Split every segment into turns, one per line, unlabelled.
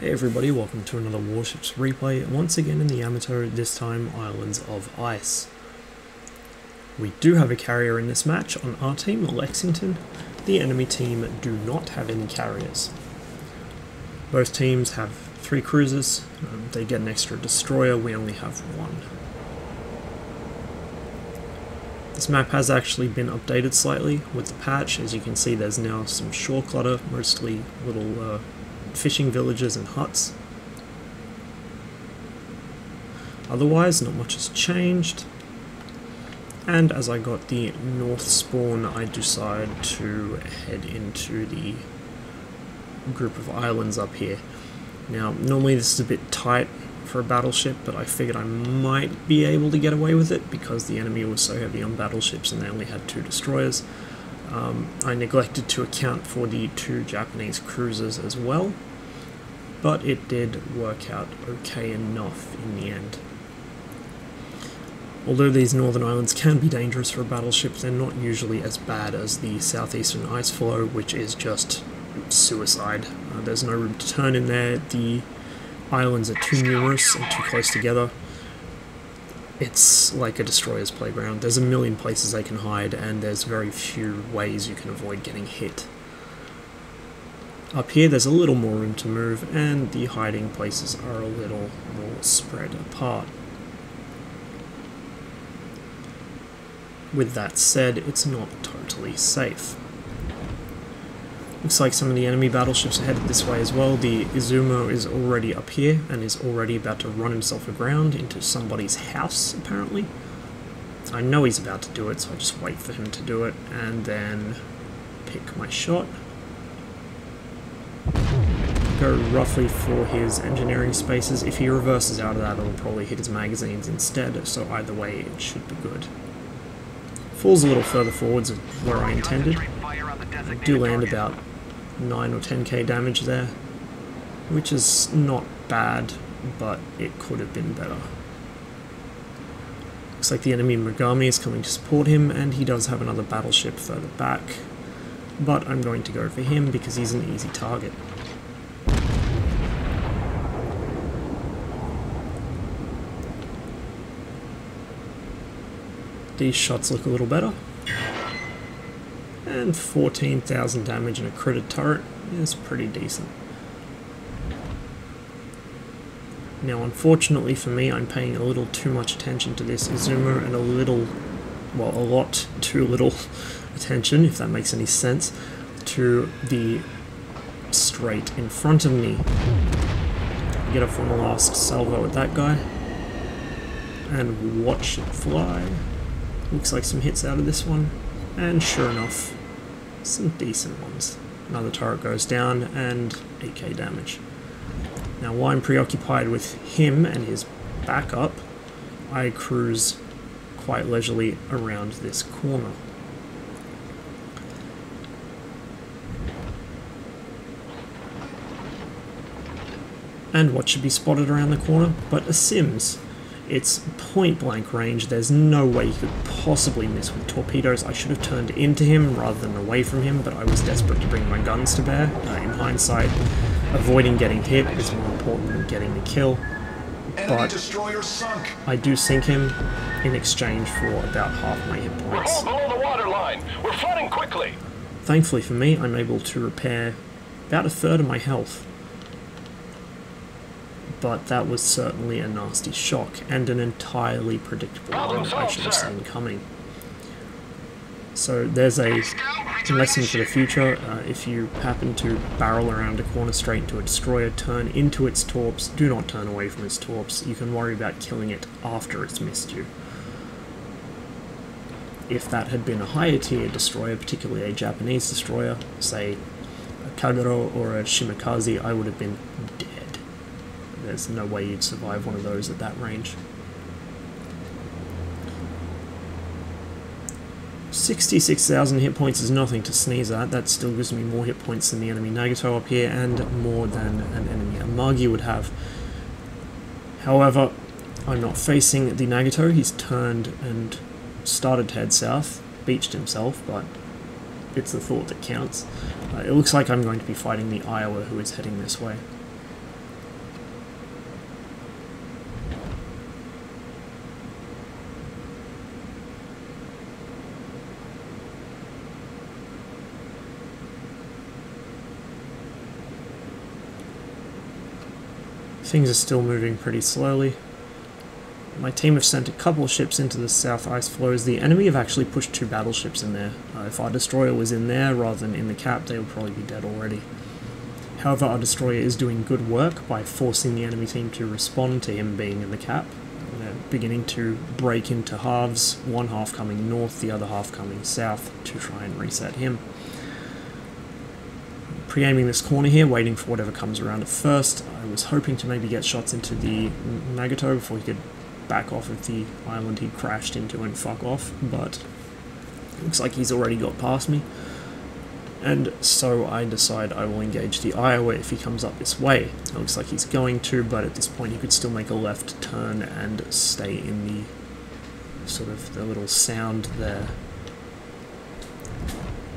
Hey everybody, welcome to another Warships replay, once again in the Yamato, this time Islands of Ice. We do have a carrier in this match on our team, Lexington. The enemy team do not have any carriers. Both teams have 3 cruisers, they get an extra destroyer, we only have 1. This map has actually been updated slightly with the patch. As you can see, there's now some shore clutter, mostly little fishing villages and huts. Otherwise, not much has changed. And as I got the north spawn, I decided to head into the group of islands up here. Now, normally this is a bit tight for a battleship, but I figured I might be able to get away with it because the enemy was so heavy on battleships and they only had 2 destroyers. I neglected to account for the 2 Japanese cruisers as well, but it did work out okay enough in the end. Although these northern islands can be dangerous for a battleship, they're not usually as bad as the southeastern ice floe, which is just suicide. There's no room to turn in there, the islands are too numerous and too close together. It's like a destroyer's playground. There's a million places they can hide, and there's very few ways you can avoid getting hit. Up here there's a little more room to move, and the hiding places are a little more spread apart. With that said, it's not totally safe. Looks like some of the enemy battleships are headed this way as well. The Izumo is already up here and is already about to run himself aground into somebody's house, apparently. I know he's about to do it, so I just wait for him to do it and then pick my shot. Go roughly for his engineering spaces. If he reverses out of that, it'll probably hit his magazines instead, so either way it should be good. Falls a little further forwards of where I intended. I do land about 9 or 10k damage there, which is not bad, but it could have been better. Looks like the enemy Mogami is coming to support him, and he does have another battleship further back, but I'm going to go for him because he's an easy target. These shots look a little better. And 14,000 damage in a critted turret is pretty decent. Now unfortunately for me, I'm paying a little too much attention to this Izumo and a lot too little attention, if that makes any sense, to the strait in front of me. Get off on the last salvo at that guy and watch it fly. Looks like some hits out of this one, and sure enough, some decent ones. Another turret goes down, and 8k damage. Now while I'm preoccupied with him and his backup, I cruise quite leisurely around this corner. And what should be spotted around the corner but a Sims. It's point blank range, there's no way he could possibly miss with torpedoes. I should have turned into him rather than away from him, but I was desperate to bring my guns to bear. In hindsight, avoiding getting hit is more important than getting the kill. But I do sink him in exchange for about half my hit points.
We're below the waterline. We're flooding quickly.
Thankfully for me, I'm able to repair about 1/3 of my health. But that was certainly a nasty shock, and an entirely predictable one I should have seen coming. So there's a lesson for the future. If you happen to barrel around a corner straight into a destroyer, turn into its torps. Do not turn away from its torps. You can worry about killing it after it's missed you. If that had been a higher tier destroyer, particularly a Japanese destroyer, say a Kagero or a Shimakaze, I would have been dead. There's no way you'd survive one of those at that range. 66,000 hit points is nothing to sneeze at. That still gives me more hit points than the enemy Nagato up here, and more than an enemy Amagi would have. However, I'm not facing the Nagato. He's turned and started to head south, beached himself, but it's the thought that counts. It looks like I'm going to be fighting the Iowa, who is heading this way. Things are still moving pretty slowly. My team have sent a couple of ships into the south ice floes. The enemy have actually pushed 2 battleships in there. If our destroyer was in there rather than in the cap, they would probably be dead already. However, our destroyer is doing good work by forcing the enemy team to respond to him being in the cap. They're beginning to break into halves, one half coming north, the other half coming south to try and reset him. Pre-aiming this corner here, waiting for whatever comes around at first. I was hoping to maybe get shots into the Magato before he could back off of the island he crashed into and fuck off, but it looks like he's already got past me. And so I decide I will engage the Iowa if he comes up this way. It looks like he's going to, but at this point he could still make a left turn and stay in the sort of the little sound there.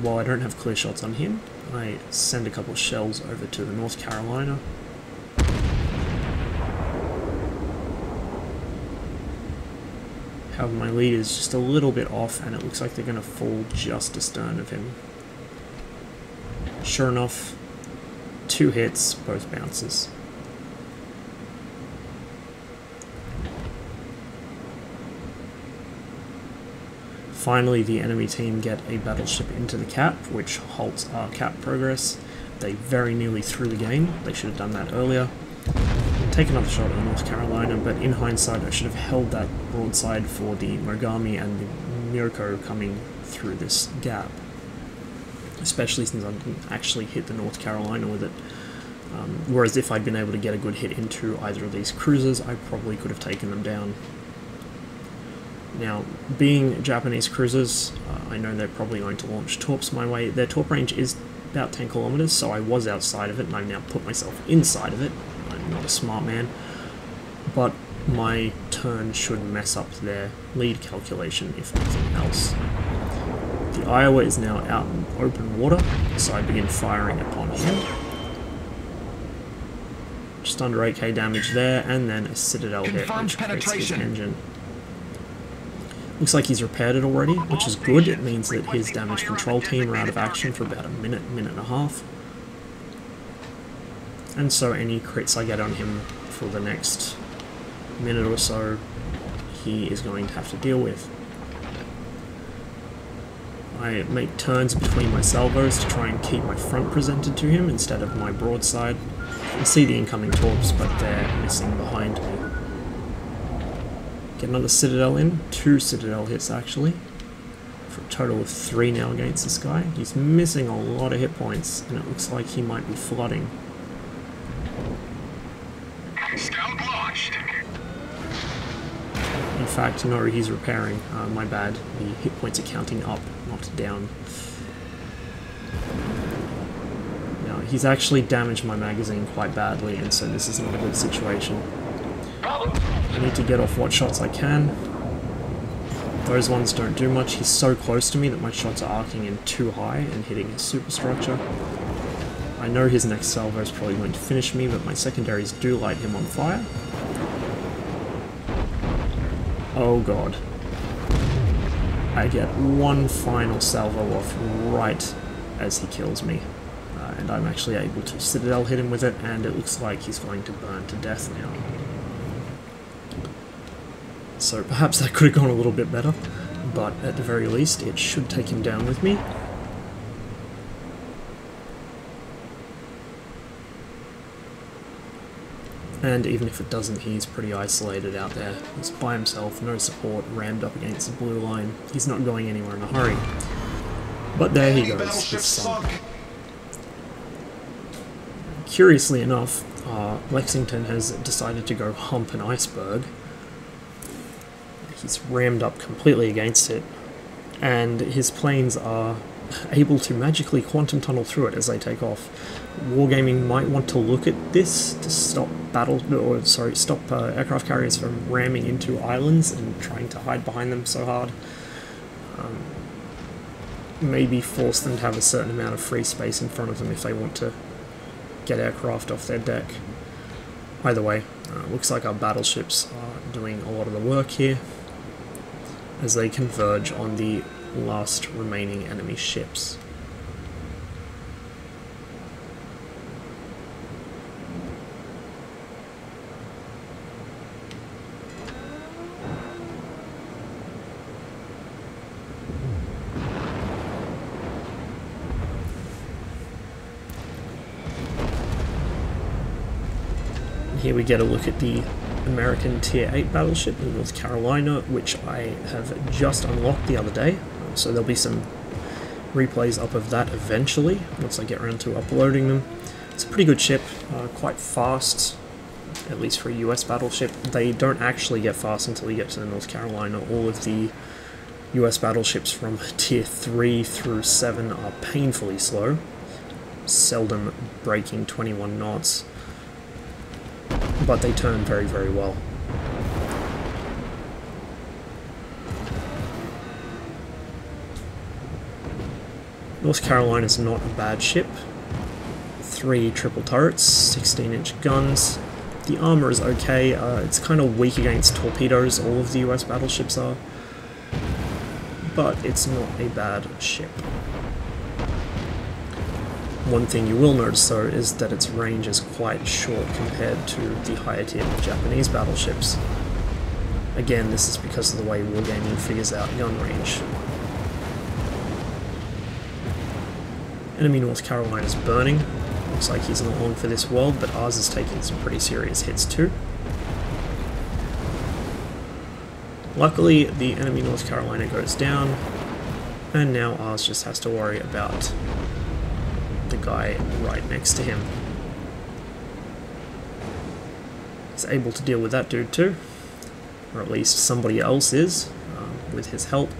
While I don't have clear shots on him, I send a couple of shells over to the North Carolina. However, my lead is just a little bit off, and it looks like they're going to fall just astern of him. Sure enough, 2 hits, both bounces. Finally, the enemy team get a battleship into the cap, which halts our cap progress. They very nearly threw the game. They should have done that earlier. Take another shot at the North Carolina, but in hindsight I should have held that broadside for the Mogami and the Mirko coming through this gap. Especially since I didn't actually hit the North Carolina with it. Whereas if I'd been able to get a good hit into either of these cruisers, I probably could have taken them down. Now, being Japanese cruisers, I know they're probably going to launch torps my way. Their torp range is about 10 kilometers, so I was outside of it, and I've now put myself inside of it. I'm not a smart man, but my turn should mess up their lead calculation, if nothing else. The Iowa is now out in open water, so I begin firing upon him. Just under 8k damage there, and then a Citadel hit, which creates his engine. Looks like he's repaired it already, which is good. It means that his damage control team are out of action for about a minute and a half. And so any crits I get on him for the next minute or so, he is going to have to deal with. I make turns between my salvos to try and keep my front presented to him instead of my broadside. I can see the incoming torps, but they're missing behind me. Get another Citadel in, 2 Citadel hits actually, for a total of 3 now against this guy. He's missing a lot of hit points, and it looks like he might be flooding.
Scout launched.
In fact, no, he's repairing. My bad. The hit points are counting up, not down. Now, he's actually damaged my magazine quite badly, and so this is not a good situation. I need to get off what shots I can. Those ones don't do much. He's so close to me that my shots are arcing in too high and hitting his superstructure. I know his next salvo is probably going to finish me, but my secondaries do light him on fire. Oh god. I get one final salvo off right as he kills me. And I'm actually able to Citadel hit him with it, and it looks like he's going to burn to death now. So perhaps that could have gone a little bit better, but at the very least it should take him down with me. And even if it doesn't, he's pretty isolated out there. He's by himself, no support, rammed up against the blue line. He's not going anywhere in a hurry. But there he goes, his son. Curiously enough, Lexington has decided to go hump an iceberg. He's rammed up completely against it, and his planes are able to magically quantum tunnel through it as they take off. Wargaming might want to look at this to stop aircraft carriers from ramming into islands and trying to hide behind them so hard. Maybe force them to have a certain amount of free space in front of them if they want to get aircraft off their deck. Either way, looks like our battleships are doing a lot of the work here as they converge on the last remaining enemy ships. here we get a look at the American Tier 8 battleship, the North Carolina, which I have just unlocked the other day. So there'll be some replays up of that eventually, once I get around to uploading them. It's a pretty good ship, quite fast, at least for a US battleship. They don't actually get fast until you get to the North Carolina. All of the US battleships from Tier 3 through 7 are painfully slow, seldom breaking 21 knots, but they turn very, very well. North Carolina's not a bad ship. 3 triple turrets, 16-inch guns. The armor is okay. It's kind of weak against torpedoes, all of the US battleships are, but it's not a bad ship. One thing you will notice though is that its range is quite short compared to the higher tier Japanese battleships. Again, this is because of the way Wargaming figures out gun range. Enemy North Carolina is burning. Looks like he's not long for this world, but ours is taking some pretty serious hits too. Luckily, the enemy North Carolina goes down, and now ours just has to worry about the guy right next to him. He's able to deal with that dude too, or at least somebody else is, with his help.